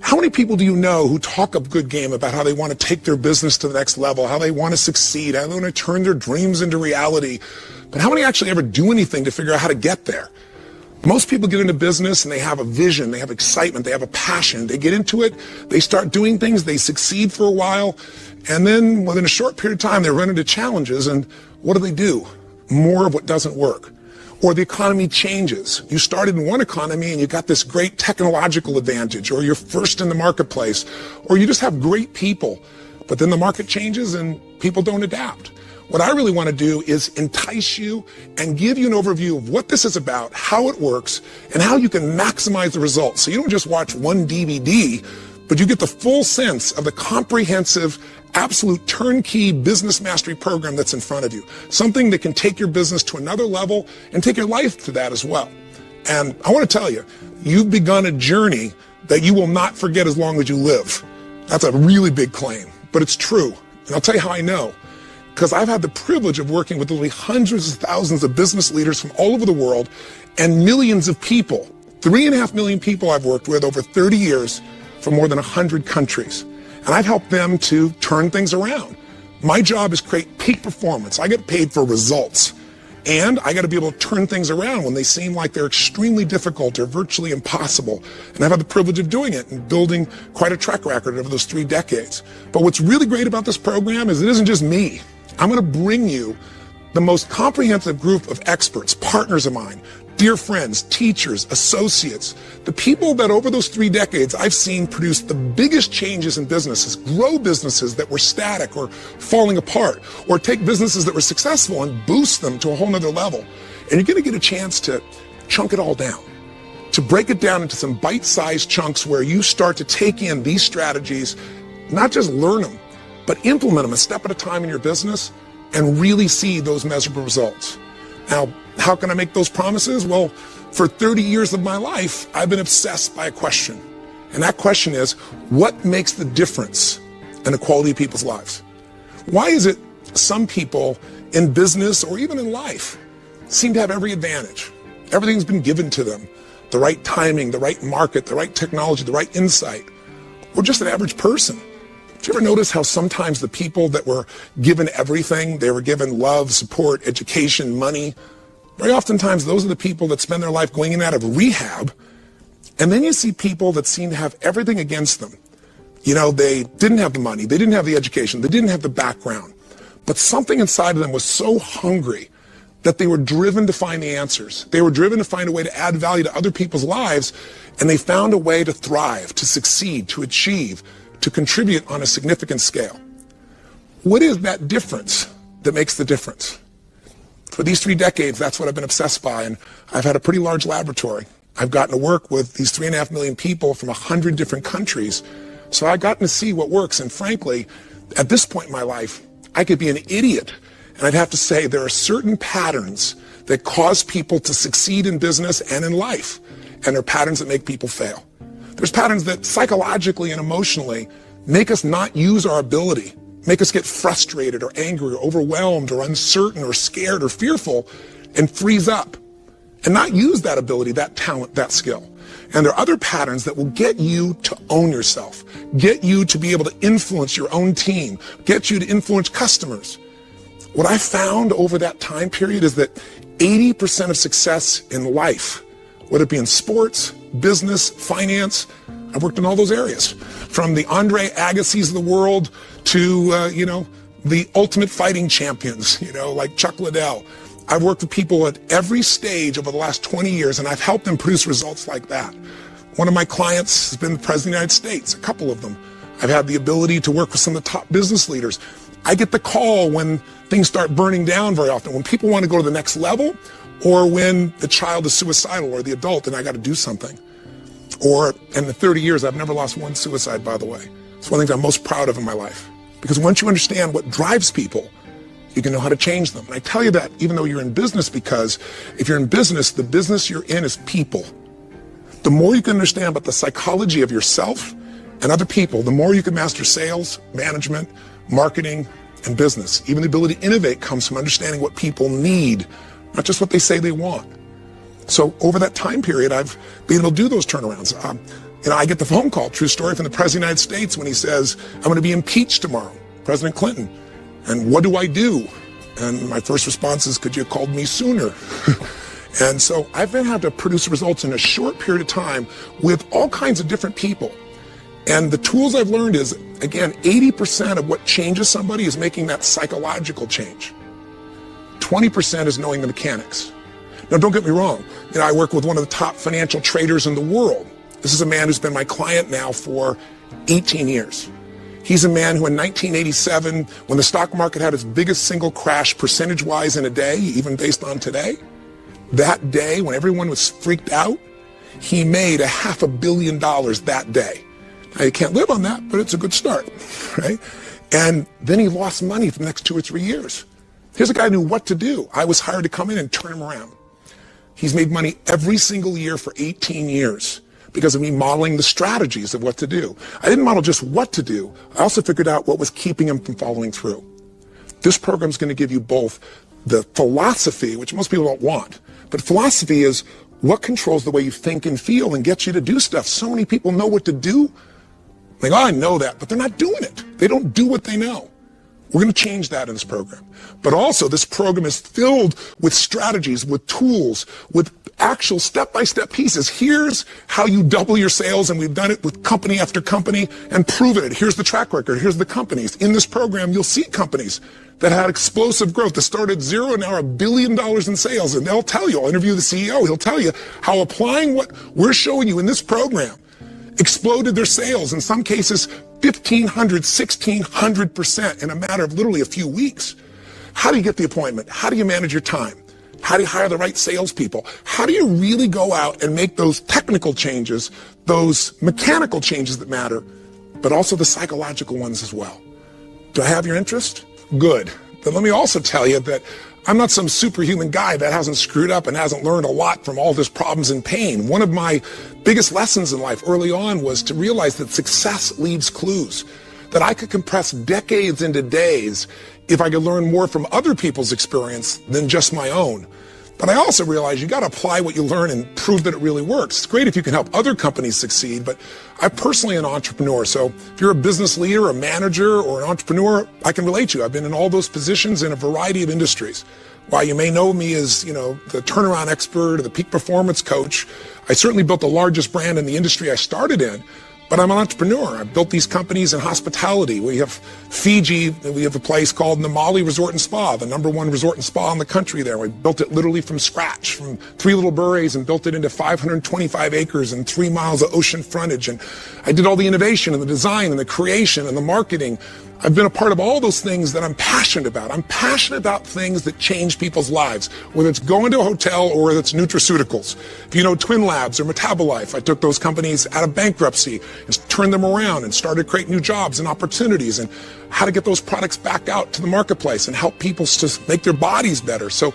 How many people do you know who talk a good game about how they want to take their business to the next level, how they want to succeed, how they want to turn their dreams into reality, but how many actually ever do anything to figure out how to get there? Most people get into business and they have a vision, they have excitement, they have a passion, they get into it, they start doing things, they succeed for a while, and then within a short period of time they run into challenges, and what do? More of what doesn't work. Or the economy changes. You started in one economy and you got this great technological advantage, or you're first in the marketplace, or you just have great people, but then the market changes and people don't adapt. What I really want to do is entice you and give you an overview of what this is about, how it works, and how you can maximize the results. So you don't just watch one DVD, but you get the full sense of the comprehensive, absolute turnkey business mastery program that's in front of you. Something that can take your business to another level and take your life to that as well. And I want to tell you, you've begun a journey that you will not forget as long as you live. That's a really big claim, but it's true. And I'll tell you how I know. Because I've had the privilege of working with literally hundreds of thousands of business leaders from all over the world and millions of people. 3.5 million people I've worked with over 30 years from more than 100 countries. And I've helped them to turn things around. My job is create peak performance. I get paid for results. And I got to be able to turn things around when they seem like they're extremely difficult or virtually impossible. And I've had the privilege of doing it and building quite a track record over those 3 decades. But what's really great about this program is it isn't just me. I'm going to bring you the most comprehensive group of experts, partners of mine, dear friends, teachers, associates, the people that over those 3 decades I've seen produce the biggest changes in businesses, grow businesses that were static or falling apart, or take businesses that were successful and boost them to a whole nother level. And you're going to get a chance to chunk it all down, to break it down into some bite-sized chunks where you start to take in these strategies, not just learn them, but implement them a step at a time in your business and really see those measurable results. Now, how can I make those promises? Well, for 30 years of my life, I've been obsessed by a question. And that question is, what makes the difference in the quality of people's lives? Why is it some people in business or even in life seem to have every advantage? Everything's been given to them. The right timing, the right market, the right technology, the right insight. Or just an average person. Did you ever notice how sometimes the people that were given everything, they were given love, support, education, money, very oftentimes those are the people that spend their life going in and out of rehab. And then you see people that seem to have everything against them. You know, they didn't have the money, they didn't have the education, they didn't have the background, but something inside of them was so hungry that they were driven to find the answers. They were driven to find a way to add value to other people's lives, and they found a way to thrive, to succeed, to achieve, to contribute on a significant scale. What is that difference that makes the difference? For these 3 decades, that's what I've been obsessed by, and I've had a pretty large laboratory. I've gotten to work with these 3.5 million people from 100 different countries, so I've gotten to see what works, and frankly, at this point in my life, I could be an idiot, and I'd have to say there are certain patterns that cause people to succeed in business and in life, and there are patterns that make people fail. There's patterns that psychologically and emotionally make us not use our ability, make us get frustrated or angry or overwhelmed or uncertain or scared or fearful and freeze up and not use that ability, that talent, that skill. And there are other patterns that will get you to own yourself, get you to be able to influence your own team, get you to influence customers. What I found over that time period is that 80% of success in life, whether it be in sports, business, finance, I've worked in all those areas. From the Andre Agassi's of the world to, the ultimate fighting champions, like Chuck Liddell. I've worked with people at every stage over the last 20 years, and I've helped them produce results like that. One of my clients has been the President of the United States, a couple of them. I've had the ability to work with some of the top business leaders. I get the call when things start burning down very often, when people want to go to the next level, or when the child is suicidal or the adult and I got to do something. Or in the 30 years, I've never lost one suicide, by the way. It's one of the things I'm most proud of in my life. Because once you understand what drives people, you can know how to change them. And I tell you that even though you're in business, because if you're in business, the business you're in is people. The more you can understand about the psychology of yourself and other people, the more you can master sales, management, marketing, and business. Even the ability to innovate comes from understanding what people need, not just what they say they want. So over that time period, I've been able to do those turnarounds. I get the phone call, true story, from the President of the United States when he says, I'm going to be impeached tomorrow, President Clinton. And what do I do? And my first response is, could you have called me sooner? And so I've been able to produce results in a short period of time with all kinds of different people. And the tools I've learned is, again, 80% of what changes somebody is making that psychological change. 20% is knowing the mechanics. Now, don't get me wrong. I work with one of the top financial traders in the world. This is a man who's been my client now for 18 years. He's a man who in 1987, when the stock market had its biggest single crash percentage-wise in a day, even based on today, that day when everyone was freaked out, he made $500 million that day. Now, you can't live on that, but it's a good start, right? And then he lost money for the next 2 or 3 years. Here's a guy who knew what to do. I was hired to come in and turn him around. He's made money every single year for 18 years because of me modeling the strategies of what to do. I didn't model just what to do. I also figured out what was keeping him from following through. This program is going to give you both the philosophy, which most people don't want, but philosophy is what controls the way you think and feel and gets you to do stuff. So many people know what to do. Like, oh, I know that, but they're not doing it. They don't do what they know. We're going to change that in this program. But also, this program is filled with strategies, with tools, with actual step-by-step pieces. Here's how you double your sales, and we've done it with company after company and proven it. Here's the track record. Here's the companies. In this program, you'll see companies that had explosive growth, that started zero and now are $1 billion in sales. And they'll tell you, I'll interview the CEO, he'll tell you how applying what we're showing you in this program exploded their sales, in some cases 1,500, 1,600% in a matter of literally a few weeks. How do you get the appointment? How do you manage your time? How do you hire the right salespeople? How do you really go out and make those technical changes, those mechanical changes that matter, but also the psychological ones as well? Do I have your interest? Good. But let me also tell you that I'm not some superhuman guy that hasn't screwed up and hasn't learned a lot from all this problems and pain. One of my biggest lessons in life early on was to realize that success leaves clues, that I could compress decades into days if I could learn more from other people's experience than just my own. But I also realized you got to apply what you learn and prove that it really works. It's great if you can help other companies succeed, but I'm personally an entrepreneur. So if you're a business leader, a manager, or an entrepreneur, I can relate to you. I've been in all those positions in a variety of industries. While you may know me as, the turnaround expert or the peak performance coach, I certainly built the largest brand in the industry I started in. But I'm an entrepreneur. I've built these companies in hospitality. We have Fiji. We have a place called Namali Resort and Spa, the #1 resort and spa in the country there. We built it literally from scratch, from 3 little boroughs, and built it into 525 acres and 3 miles of ocean frontage. And I did all the innovation and the design and the creation and the marketing. I've been a part of all those things that I'm passionate about. I'm passionate about things that change people's lives, whether it's going to a hotel or whether it's nutraceuticals. If you know Twin Labs or Metabolife, I took those companies out of bankruptcy and turned them around and started creating new jobs and opportunities and how to get those products back out to the marketplace and help people to make their bodies better. So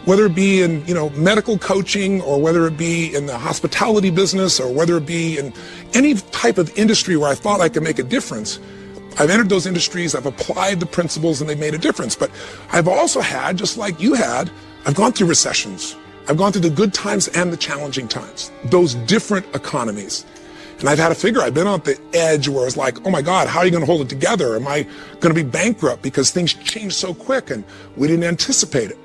whether it be in, medical coaching, or whether it be in the hospitality business, or whether it be in any type of industry where I thought I could make a difference, I've entered those industries, I've applied the principles, and they've made a difference. But I've also had, just like you had, I've gone through recessions. I've gone through the good times and the challenging times, those different economies. And I've had to figure, I've been on the edge where I was like, oh my God, how are you going to hold it together? Am I going to be bankrupt because things change so quick and we didn't anticipate it?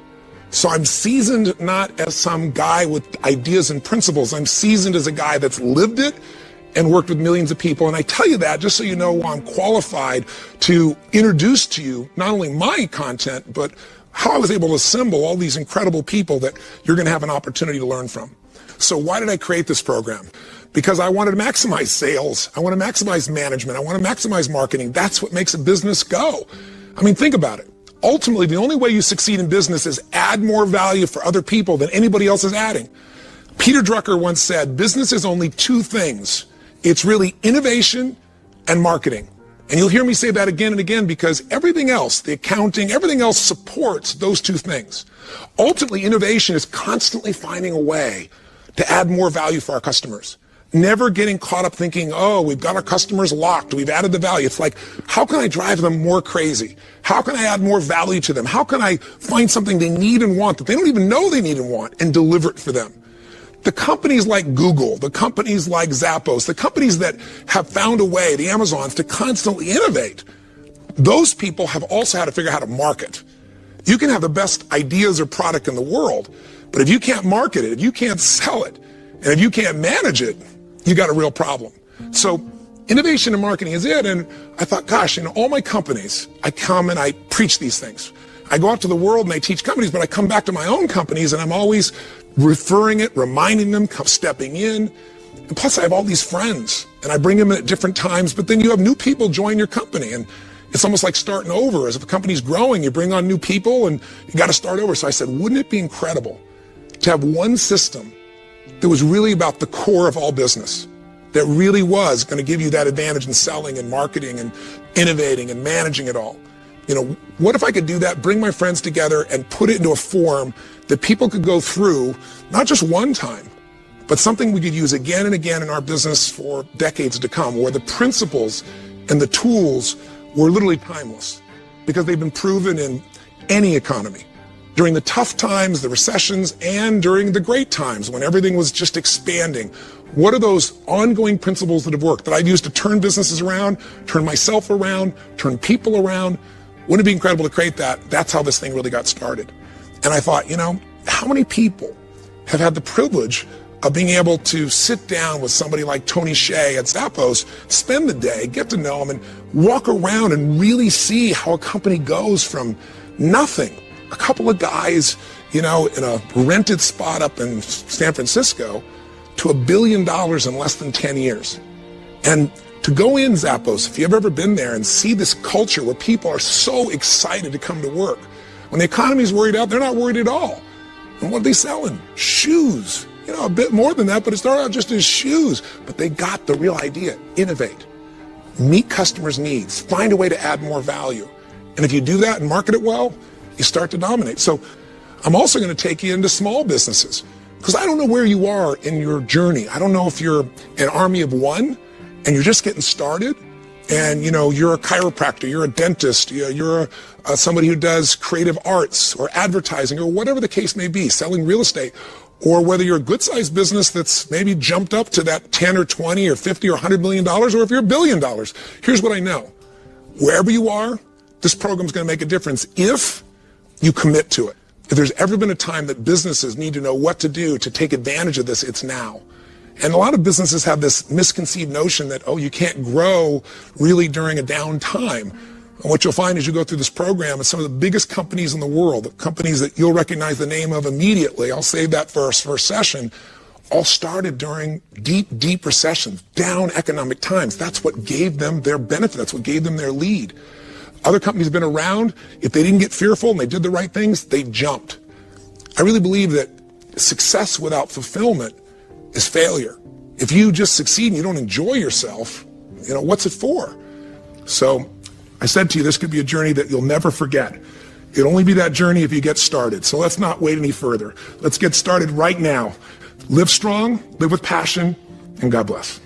So I'm seasoned not as some guy with ideas and principles. I'm seasoned as a guy that's lived it and worked with millions of people. And I tell you that just so you know I'm qualified to introduce to you not only my content, but how I was able to assemble all these incredible people that you're going to have an opportunity to learn from. So why did I create this program? Because I wanted to maximize sales. I want to maximize management. I want to maximize marketing. That's what makes a business go. I mean, think about it. Ultimately, the only way you succeed in business is add more value for other people than anybody else is adding. Peter Drucker once said, business is only 2 things. It's really innovation and marketing. And you'll hear me say that again and again because everything else, the accounting, everything else supports those 2 things. Ultimately, innovation is constantly finding a way to add more value for our customers. Never getting caught up thinking, oh, we've got our customers locked, we've added the value. It's like, how can I drive them more crazy? How can I add more value to them? How can I find something they need and want that they don't even know they need and want and deliver it for them? the companies like Google, the companies like Zappos, the companies that have found a way, the Amazons, to constantly innovate, those people have also had to figure out how to market. You can have the best ideas or product in the world, but if you can't market it, if you can't sell it, and if you can't manage it, you got a real problem. So innovation and marketing is it. And I thought, gosh, in all my companies, I come and I preach these things. I go out to the world and I teach companies, but I come back to my own companies and I'm always referring it, reminding them, stepping in. And plus I have all these friends and I bring them in at different times, but then you have new people join your company and it's almost like starting over. As if a company's growing, you bring on new people and you got to start over. So I said, wouldn't it be incredible to have one system that was really about the core of all business, that really was going to give you that advantage in selling and marketing and innovating and managing it all? You know, what if I could do that, bring my friends together and put it into a form that people could go through, not just one time, but something we could use again and again in our business for decades to come, where the principles and the tools were literally timeless because they've been proven in any economy. During the tough times, the recessions, and during the great times when everything was just expanding, what are those ongoing principles that have worked, that I've used to turn businesses around, turn myself around, turn people around? Wouldn't it be incredible to create that? That's how this thing really got started. And I thought, you know, how many people have had the privilege of being able to sit down with somebody like Tony Hsieh at Zappos, spend the day, get to know him, and walk around and really see how a company goes from nothing, a couple of guys, you know, in a rented spot up in San Francisco, to $1 billion in less than 10 years. And to go in Zappos, if you've ever been there and see this culture where people are so excited to come to work. When the economy's worried out, they're not worried at all. And what are they selling? Shoes. You know, a bit more than that, but it started out just as shoes. But they got the real idea. Innovate. Meet customers' needs. Find a way to add more value. And if you do that and market it well, you start to dominate. So I'm also going to take you into small businesses, because I don't know where you are in your journey. I don't know if you're an army of one and you're just getting started, and you know, you're a chiropractor, you're a dentist, you're somebody who does creative arts or advertising or whatever the case may be, selling real estate, or whether you're a good-sized business that's maybe jumped up to that 10 or 20 or 50 or $100 million, or if you're $1 billion. Here's what I know. Wherever you are, this program's going to make a difference if you commit to it. If there's ever been a time that businesses need to know what to do to take advantage of this, it's now. And a lot of businesses have this misconceived notion that, oh, you can't grow really during a down time. And what you'll find as you go through this program is some of the biggest companies in the world, the companies that you'll recognize the name of immediately, I'll save that for our first session, all started during deep, deep recessions, down economic times. That's what gave them their benefit. That's what gave them their lead. Other companies have been around. If they didn't get fearful and they did the right things, they jumped. I really believe that success without fulfillment is failure. If you just succeed and you don't enjoy yourself, you know, what's it for? So I said to you, this could be a journey that you'll never forget. It'll only be that journey if you get started. So let's not wait any further. Let's get started right now. Live strong, live with passion, and God bless.